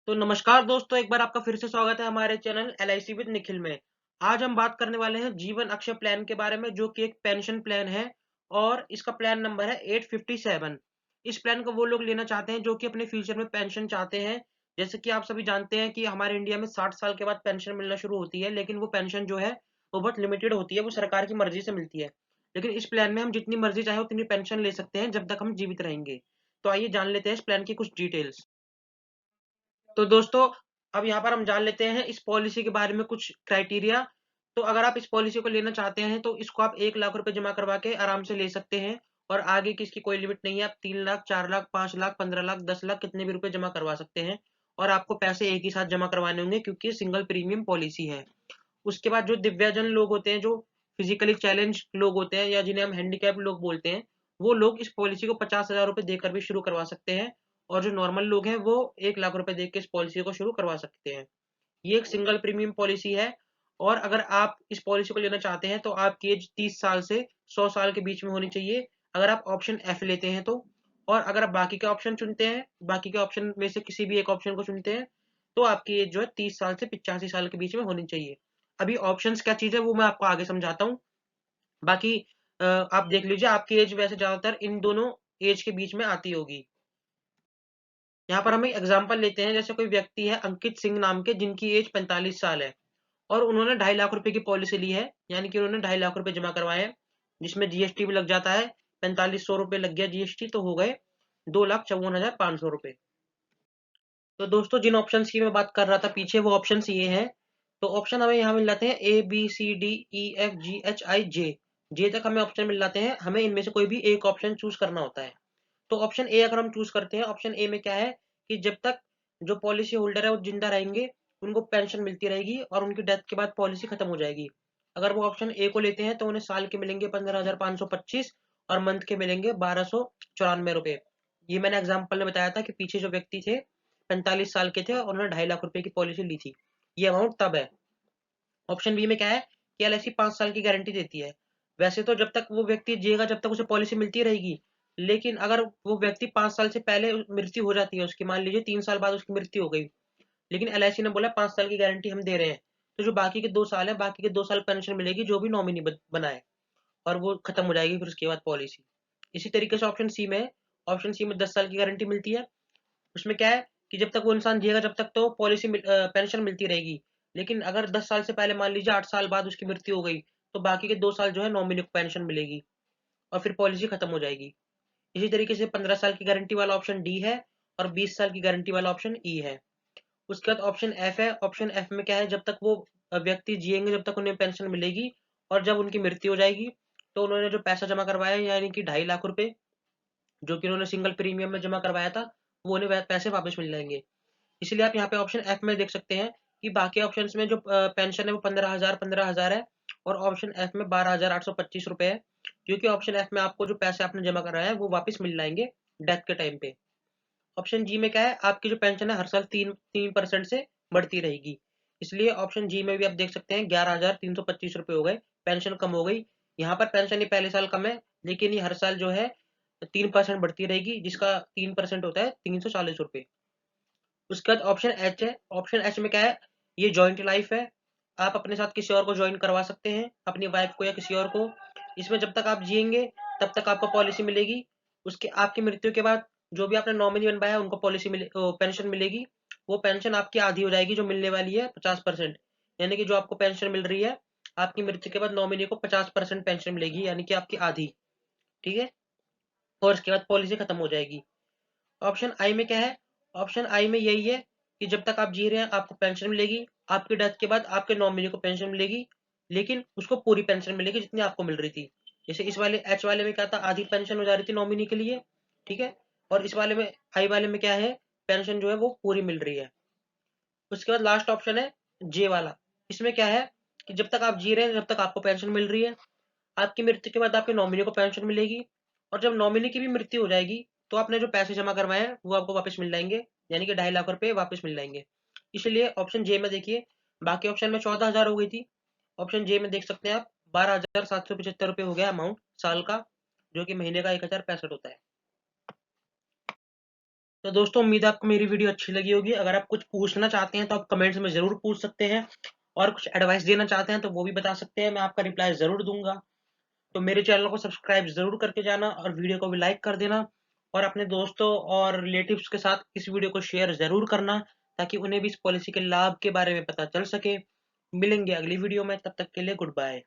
तो नमस्कार दोस्तों, एक बार आपका फिर से स्वागत है हमारे चैनल एलआईसी विद निखिल में। आज हम बात करने वाले हैं जीवन अक्षय प्लान के बारे में, जो कि एक पेंशन प्लान है और इसका प्लान नंबर है 857। इस प्लान को वो लोग लेना चाहते हैं जो कि अपने फ्यूचर में पेंशन चाहते हैं। जैसे कि आप सभी जानते हैं कि हमारे इंडिया में 60 साल के बाद पेंशन मिलना शुरू होती है, लेकिन वो पेंशन जो है वो बहुत लिमिटेड होती है, वो सरकार की मर्जी से मिलती है। लेकिन इस प्लान में हम जितनी मर्जी चाहे उतनी पेंशन ले सकते हैं जब तक हम जीवित रहेंगे। तो आइए जान लेते हैं इस प्लान की कुछ डिटेल्स। तो दोस्तों, अब यहाँ पर हम जान लेते हैं इस पॉलिसी के बारे में कुछ क्राइटेरिया। तो अगर आप इस पॉलिसी को लेना चाहते हैं तो इसको आप 1 लाख रुपए जमा करवा के आराम से ले सकते हैं और आगे की इसकी कोई लिमिट नहीं है। आप 3 लाख, 4 लाख, 5 लाख, 15 लाख, 10 लाख कितने भी रुपए जमा करवा सकते हैं और आपको पैसे एक ही साथ जमा करवाने होंगे, क्योंकि ये सिंगल प्रीमियम पॉलिसी है। उसके बाद जो दिव्यांगजन लोग होते हैं, जो फिजिकली चैलेंज लोग होते हैं या जिन्हें हम हैंडीकैप लोग बोलते हैं, वो लोग इस पॉलिसी को 50,000 रुपए देकर भी शुरू करवा सकते हैं और जो नॉर्मल लोग हैं वो 1 लाख रुपए देके इस पॉलिसी को शुरू करवा सकते हैं। ये एक सिंगल प्रीमियम पॉलिसी है और अगर आप इस पॉलिसी को लेना चाहते हैं तो आपकी एज 30 साल से 100 साल के बीच में होनी चाहिए, अगर आप ऑप्शन एफ लेते हैं तो। और अगर आप बाकी के ऑप्शन चुनते हैं, बाकी के ऑप्शन में से किसी भी एक ऑप्शन को चुनते हैं, तो आपकी एज जो है 30 साल से 85 साल के बीच में होनी चाहिए। अभी ऑप्शंस क्या चीज़ है वो मैं आपको आगे समझाता हूँ। बाकी आप देख लीजिए, आपकी एज वैसे ज़्यादातर इन दोनों एज के बीच में आती होगी। यहाँ पर हम एक एग्जांपल लेते हैं, जैसे कोई व्यक्ति है अंकित सिंह नाम के, जिनकी एज 45 साल है और उन्होंने 2.5 लाख रुपए की पॉलिसी ली है, यानी कि उन्होंने 2.5 लाख रुपए जमा करवाए हैं, जिसमें जीएसटी भी लग जाता है। 4500 रुपए लग गया जीएसटी, तो हो गए 2,54,500 रुपए। तो दोस्तों, जिन ऑप्शन की मैं बात कर रहा था पीछे, वो ऑप्शन ये हैं। तो ऑप्शन हमें यहाँ मिल जाते हैं A B C D E F G H I J. J तक हमें ऑप्शन मिल जाते हैं, हमें इनमें से कोई भी एक ऑप्शन चूज करना होता है। तो ऑप्शन ए अगर हम चूज करते हैं, ऑप्शन ए में क्या है कि जब तक जो पॉलिसी होल्डर है वो जिंदा रहेंगे, उनको पेंशन मिलती रहेगी और उनकी डेथ के बाद पॉलिसी खत्म हो जाएगी। अगर वो ऑप्शन ए को लेते हैं तो उन्हें साल के मिलेंगे 15,525 और मंथ के मिलेंगे 1,294 रुपए। ये मैंने एग्जाम्पल में बताया था कि पीछे जो व्यक्ति थे 45 साल के थे और उन्होंने 2.5 लाख रुपए की पॉलिसी ली थी, ये अमाउंट तब है। ऑप्शन बी में क्या है कि एलआईसी 5 साल की गारंटी देती है। वैसे तो जब तक वो व्यक्ति जिएगा जब तक उसे पॉलिसी मिलती रहेगी, लेकिन अगर वो व्यक्ति 5 साल से पहले मृत्यु हो जाती है उसकी, मान लीजिए 3 साल बाद उसकी मृत्यु हो गई, लेकिन एलआईसी ने बोला 5 साल की गारंटी हम दे रहे हैं, तो जो बाकी के 2 साल है, बाकी के 2 साल पेंशन मिलेगी जो भी नॉमिनी बनाए, और वो खत्म हो जाएगी फिर उसके बाद पॉलिसी। इसी तरीके से ऑप्शन सी में है। ऑप्शन सी में 10 साल की गारंटी मिलती है। उसमें क्या है कि जब तक वो इंसान जिएगा जब तक तो पेंशन मिलती रहेगी, लेकिन अगर 10 साल से पहले, मान लीजिए 8 साल बाद उसकी मृत्यु हो गई, तो बाकी के 2 साल जो है नॉमिनी को पेंशन मिलेगी और फिर पॉलिसी खत्म हो जाएगी। इसी तरीके से 15 साल की गारंटी वाला ऑप्शन डी है और 20 साल की गारंटी वाला ऑप्शन ई है। उसके बाद ऑप्शन एफ है। ऑप्शन एफ में क्या है, जब तक वो व्यक्ति जिएंगे जब तक उन्हें पेंशन मिलेगी और जब उनकी मृत्यु हो जाएगी तो उन्होंने जो पैसा जमा करवाया है, यानी कि 2.5 लाख रुपए जो कि उन्होंने सिंगल प्रीमियम में जमा करवाया था, वो उन्हें पैसे वापस मिल जाएंगे। इसलिए आप यहाँ पे ऑप्शन एफ में देख सकते हैं कि बाकी ऑप्शंस में जो पेंशन है वो 15,000 है और ऑप्शन एफ में 12,825 रुपए है, क्योंकि ऑप्शन एफ में आपको जो पैसे आपने जमा कराया है वो वापस मिल जाएंगे डेथ के टाइम पे। ऑप्शन जी में क्या है, आपकी जो पेंशन है हर साल 3% से बढ़ती रहेगी। इसलिए ऑप्शन जी में भी आप देख सकते हैं 11,325 रुपए हो गए, पेंशन कम हो गई। यहाँ पर पेंशन ही पहले साल कम है, लेकिन ये हर साल जो है 3% बढ़ती रहेगी, जिसका 3% होता है 340 रुपए। उसके बाद ऑप्शन एच है। ऑप्शन एच में क्या है, ये जॉइंट लाइफ है। आप अपने साथ किसी और को ज्वाइन करवा सकते हैं, अपनी वाइफ को या किसी और को। इसमें जब तक आप जिएंगे तब तक आपको पॉलिसी मिलेगी। उसके आपकी मृत्यु के बाद जो भी आपने नॉमिनी बनवाया है उनको पेंशन मिलेगी। वो पेंशन आपकी आधी हो जाएगी, जो मिलने वाली है 50%। यानी कि जो आपको पेंशन मिल रही है, आपकी मृत्यु के बाद नॉमिनी को 50% पेंशन मिलेगी, यानी कि आपकी आधी। ठीक है, और उसके बाद पॉलिसी खत्म हो जाएगी। ऑप्शन आई में क्या है, ऑप्शन आई में यही है कि जब तक आप जी रहे हैं आपको पेंशन मिलेगी, आपकी डेथ के बाद आपके नॉमिनी को पेंशन मिलेगी, लेकिन उसको पूरी पेंशन मिलेगी जितनी आपको मिल रही थी। जैसे इस वाले एच वाले में क्या था, आधी पेंशन हो जा रही थी नॉमिनी के लिए। ठीक है, और इस वाले में आई वाले में क्या है, पेंशन जो है वो पूरी मिल रही है। उसके बाद लास्ट ऑप्शन है जे वाला। इसमें क्या है कि जब तक आप जी रहे हैं जब तक आपको पेंशन मिल रही है, आपकी मृत्यु के बाद आपके नॉमिनी को पेंशन मिलेगी, और जब नॉमिनी की भी मृत्यु हो जाएगी तो आपने जो पैसे जमा करवाए हैं वो आपको वापस मिल जाएंगे, यानी कि 2.5 लाख रुपए वापस मिल जाएंगे। इसलिए ऑप्शन जे में देखिए, बाकी ऑप्शन में 14,000 हो गई थी, ऑप्शन जे में देख सकते हैं आप 12,775 रुपये हो गया अमाउंट साल का, जो कि महीने का 1,065 होता है। तो दोस्तों उम्मीद है आपको मेरी वीडियो अच्छी लगी होगी। अगर आप कुछ पूछना चाहते हैं तो आप कमेंट्स में ज़रूर पूछ सकते हैं और कुछ एडवाइस देना चाहते हैं तो वो भी बता सकते हैं, मैं आपका रिप्लाई ज़रूर दूँगा। तो मेरे चैनल को सब्सक्राइब ज़रूर करके जाना और वीडियो को भी लाइक कर देना और अपने दोस्तों और रिलेटिव्स के साथ इस वीडियो को शेयर ज़रूर करना ताकि उन्हें भी इस पॉलिसी के लाभ के बारे में पता चल सके। मिलेंगे अगली वीडियो में, तब तक के लिए गुड बाय।